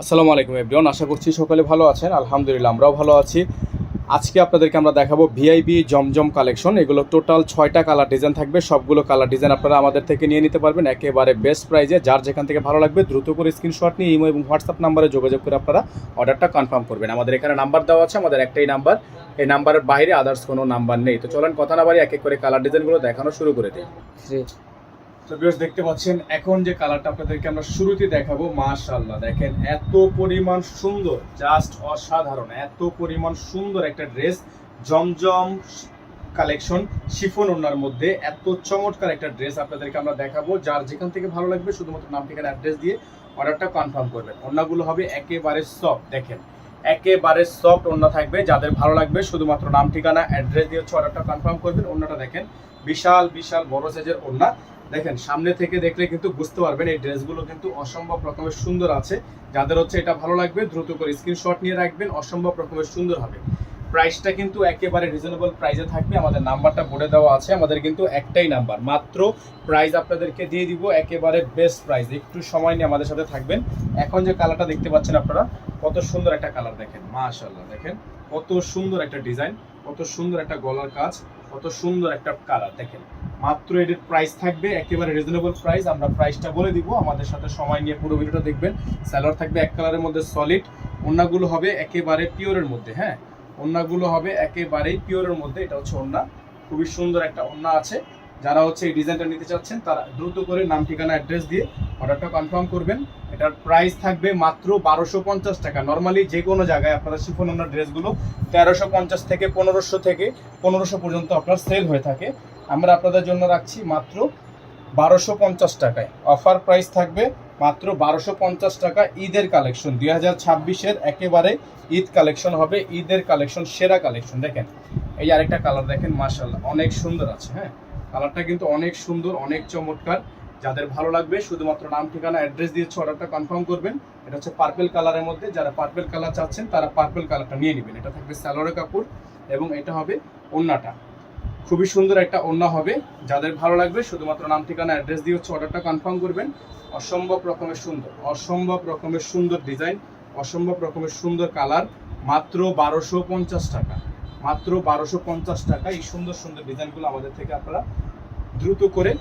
আসসালামু আলাইকুম এভরিওয়ান, আশা করছি সকলে ভালো আছেন। আলহামদুলিল্লাহ আমরাও ভালো আছি। আজকে আপনাদেরকে আমরা দেখাবো ভিআইপি জমজম কালেকশন। এগুলো টোটাল 6টা কালার ডিজাইন থাকবে। সবগুলো কালার ডিজাইন আপনারা আমাদের থেকে নিয়ে নিতে পারবেন একেবারে বেস্ট প্রাইজে। যার যেখান থেকে ভালো লাগবে দ্রুত করে স্ক্রিনশট নিয়ে ইমো এবং হোয়াটসঅ্যাপ নাম্বারে যোগাযোগ করে আপনারা অর্ডারটা কনফার্ম করবেন। আমাদের এখানে নাম্বার দেওয়া আছে, আমাদের একটাই নাম্বার, এই নাম্বারের বাইরে আদার্স কোনো নাম্বার নেই। তো চলেন কথা না বাড়ি এক এক করে কালার ডিজাইনগুলো দেখানো শুরু করে দিই। তো ভিউয়ার্স দেখতে পাচ্ছেন এখন যে কালারটা আপনাদেরকে আমরা শুরুতে দেখাবো, মাশাআল্লাহ দেখেন এত পরিমাণ সুন্দর, জাস্ট অসাধারণ, এত পরিমাণ সুন্দর একটা ড্রেস। জমজম কালেকশন শিফন ওড়নার মধ্যে এত চমৎকার একটা ড্রেস আপনাদেরকে আমরা দেখাবো। যার যেখান থেকে ভালো লাগবে শুধুমাত্র নাম ঠিকানা অ্যাড্রেস দিয়ে অর্ডারটা কনফার্ম করবেন। ওড়নাগুলো হবে একেবারে সফট, দেখেন একেবারে সফট ওড়না থাকবে। যাদের ভালো লাগবে শুধুমাত্র নাম ঠিকানা অ্যাড্রেস দিয়ে অর্ডারটা কনফার্ম করবেন। ওড়নাটা দেখেন বিশাল বিশাল বড় সাইজের ওড়না। দেখেন সামনে থেকে দেখলে কিন্তু বুঝতে পারবেন এই ড্রেসগুলো কিন্তু অসম্ভব রকমের সুন্দর আছে। যাদের এটা ভালো লাগবে দ্রুত করে স্ক্রিনশট নিয়ে রাখবেন, অসম্ভব রকমের সুন্দর হবে। প্রাইসটা কিন্তু একেবারে রিজনেবল প্রাইসে থাকবে। আমাদের নাম্বারটা বোর্ডে দেওয়া আছে, আমাদের কিন্তু একটাই নাম্বার, মাত্র প্রাইস আপনাদেরকে দিয়ে দিব একেবারে বেস্ট প্রাইস। একটু সময় নিয়ে আমাদের সাথে থাকবেন। এখন যে কালারটা দেখতে পাচ্ছেন আপনারা, কত সুন্দর একটা কালার, দেখেন মাশাআল্লাহ, দেখেন কত সুন্দর একটা ডিজাইন, কত সুন্দর একটা গলার কাজ, কত সুন্দর একটা কালার। দেখেন মাত্র এর প্রাইস থাকবে একেবারে রিজনেবল প্রাইস। আমরা প্রাইসটা বলে দিব, আমাদের সাথে সময় নিয়ে পুরো ভিডিওটা দেখবেন। সালোয়ার থাকবে এক কালারের মধ্যে সলিড, ওড়নাগুলো হবে একেবারে পিওরের মধ্যে। হ্যাঁ, ওড়নাগুলো হবে একেবারেই পিওরের মধ্যে। এটা হচ্ছে ওড়না, খুবই সুন্দর একটা ওড়না আছে। যারা এই ডিজাইনটা নিতে চাচ্ছেন তারা দ্রুত করে নাম ঠিকানা অ্যাড্রেস দিয়ে অর্ডারটা কনফার্ম করবেন। এটার প্রাইস থাকবে মাত্র 1250 টাকা। নর্মালি যে কোনো জায়গায় আপনারা শিফন ওড়নার ড্রেসগুলো 1350 থেকে 1500 পর্যন্ত আপনার সেল হয়ে থাকে। আমরা আপনাদের জন্য রাখছি মাত্র 1250 টাকায়। অফার প্রাইস থাকবে মাত্র 1250 টাকা। ঈদের কালেকশন 2026-এর একেবারে ঈদ কালেকশন হবে, ঈদের কালেকশন, সেরা কালেকশন। দেখেন এই আরেকটা কালার দেখেন, মাশাআল্লাহ অনেক সুন্দর আছে। হ্যাঁ, কালারটা কিন্তু অনেক সুন্দর, অনেক চমৎকার। যাদের ভালো লাগবে শুধুমাত্র নাম ঠিকানা অ্যাড্রেস দিয়ে অর্ডারটা কনফার্ম করবেন। এটা হচ্ছে পার্পল কালারের মধ্যে। যারা পার্পল কালার চাচ্ছেন তারা পার্পল কালারটা নিয়ে নেবেন। এটা থাকবে সালোয়ারের কাপড় এবং এটা হবে ওড়নাটা। খুবই সুন্দর একটা ওড়না হবে। যাদের ভালো লাগবে শুধুমাত্র নাম ঠিকানা অ্যাড্রেস দিয়ে অর্ডারটা কনফার্ম করবেন। অসম্ভব রকমের সুন্দর, অসম্ভব রকমের সুন্দর ডিজাইন, অসম্ভব রকমের সুন্দর কালার। মাত্র 1250 টাকা, মাত্র 1250 টাকা। এই সুন্দর সুন্দর ডিজাইনগুলো আমাদের থেকে আপনারা দ্রুত করে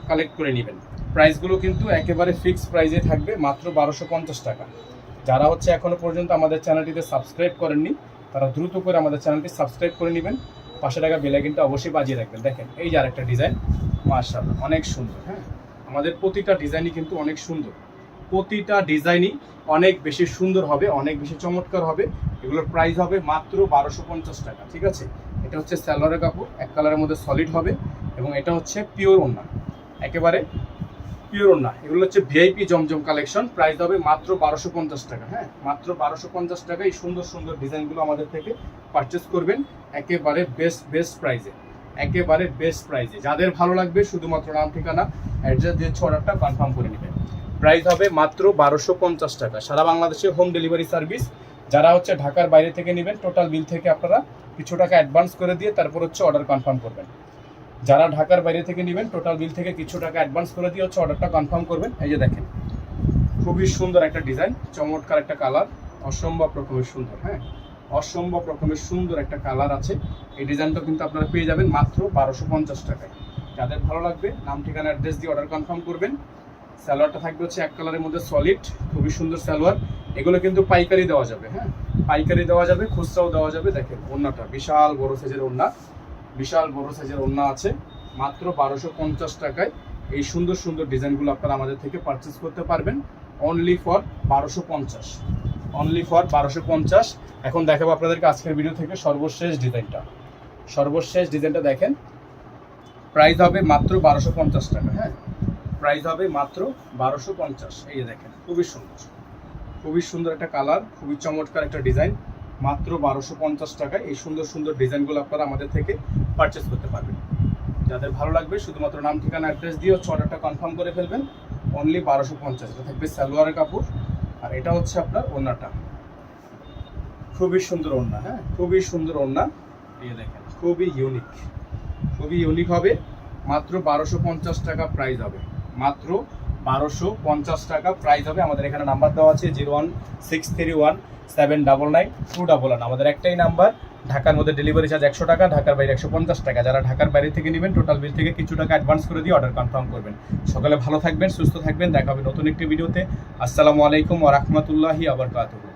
কালেক্ট করে নেবেন। প্রাইসগুলো কিন্তু একেবারে ফিক্সড প্রাইসে থাকবে, মাত্র 1250 টাকা। যারা এখনো পর্যন্ত আমাদের চ্যানেলটিতে সাবস্ক্রাইব করেননি তারা দ্রুত করে আমাদের চ্যানেলটি সাবস্ক্রাইব করে নেবেন। পাশে টাকা বেল আইকনটা অবশ্যই বাজিয়ে রাখবেন। দেখেন এই যে আরেকটা ডিজাইন, মাশাআল্লাহ অনেক সুন্দর। হ্যাঁ, আমাদের প্রতিটা ডিজাইনই কিন্তু অনেক সুন্দর, প্রতিটা ডিজাইনই অনেক বেশি সুন্দর হবে, অনেক বেশি চমৎকার হবে। এগুলোর প্রাইস হবে মাত্র 1250 টাকা। ঠিক আছে, এটা হচ্ছে সালোয়ারের কাপড়, এক কালারের মধ্যে সলিড হবে এবং এটা হচ্ছে পিওর ওড়না, একেবারে পিওর ওড়না। এগুলো হচ্ছে ভিআইপি জমজম কালেকশন। প্রাইস হবে মাত্র 1250 টাকা। হ্যাঁ, মাত্র 1250 টাকা। এই সুন্দর সুন্দর ডিজাইনগুলো আমাদের থেকে পারচেস করবেন একেবারে বেস্ট প্রাইসে, একেবারে বেস্ট প্রাইসে। যাদের ভালো লাগবে শুধুমাত্র নাম ঠিকানা অ্যাড্রেস দিয়ে অর্ডারটা কনফার্ম করে নেবেন। প্রাইস হবে মাত্র 1250 টাকা। সারা বাংলাদেশে হোম ডেলিভারি সার্ভিস। যারা ঢাকার বাইরে থেকে নেবেন টোটাল বিল থেকে আপনারা কিছু টাকা অ্যাডভান্স করে দিয়ে তারপর অর্ডার কনফার্ম করবেন। যারা ঢাকার বাইরে থেকে নেবেন টোটাল বিল থেকে কিছু টাকা অ্যাডভান্স করে দিয়ে অর্ডারটা কনফার্ম করবেন। এই যে দেখেন খুবই সুন্দর একটা ডিজাইন, চমৎকার একটা কালার, অসম্ভব রকমের সুন্দর। হ্যাঁ, অসম্ভব রকমের সুন্দর একটা কালার আছে। এই ডিজাইনটা কিন্তু আপনারা পেয়ে যাবেন মাত্র 1250 টাকায়। যাদের ভালো লাগবে নাম ঠিকানা অ্যাড্রেস দিয়ে অর্ডার কনফার্ম করবেন। সালোয়ারটা থাকবে এক কালারের মধ্যে সলিড, খুবই সুন্দর সালোয়ার। এগুলো কিন্তু পাইকারি দেওয়া যাবে। হ্যাঁ, পাইকারি দেওয়া যাবে, খুচরাও দেওয়া যাবে। দেখেন ওড়নাটা বিশাল বড় সাইজের ওড়না, বিশাল বড় সাইজের ওড়না আছে। মাত্র 1250 টাকায় এই সুন্দর সুন্দর ডিজাইনগুলো আপনারা আমাদের থেকে পারচেস করতে পারবেন। Only for 1250, only for 1250। এখন দেখাবো আপনাদেরকে আজকের ভিডিও থেকে সর্বশেষ ডিজাইনটা। সর্বশেষ ডিজাইনটা দেখেন, প্রাইস হবে মাত্র 1250 টাকা। হ্যাঁ, প্রাইস হবে মাত্র 1250। এই যে দেখেন খুবই সুন্দর, খুবই সুন্দর একটা কালার, খুবই চমৎকার একটা ডিজাইন। মাত্র 1250 টাকায় এই সুন্দর সুন্দর ডিজাইনগুলো আপনারা আমাদের থেকে পারচেস করতে পারবেন। যাদের ভালো লাগবে শুধুমাত্র নাম ঠিকানা অ্যাড্রেস দিয়ে অর্ডারটা কনফার্ম করে ফেলবেন। অনলি 1250। এটা থাকবে সালোয়ারের কাপড় আর এটা হচ্ছে আপনার ওড়নাটা। খুবই সুন্দর ওড়না। হ্যাঁ, খুবই সুন্দর ওড়না। এই দেখেন খুবই ইউনিক, খুবই ইউনিক হবে। মাত্র 1250 টাকা প্রাইস হবে, মাত্র 1250 টাকা প্রাইস হবে। আমাদের এখানে নাম্বার দেওয়া আছে 01631799211। আমাদের একটাই নাম্বার। ঢাকার মধ্যে ডেলিভারি চার্জ 100 টাকা, ঢাকার বাইরে 150 টাকা। যারা ঢাকার বাইরে থেকে নেবেন টোটাল বিল থেকে কিছু টাকা অ্যাডভান্স করে দিয়ে অর্ডার কনফার্ম করবেন। সকালে ভালো থাকবেন, সুস্থ থাকবেন, দেখা হবে নতুন একটি ভিডিওতে। আসসালামু আলাইকুম ওয়া রাহমাতুল্লাহি ওয়া বারাকাতুহু।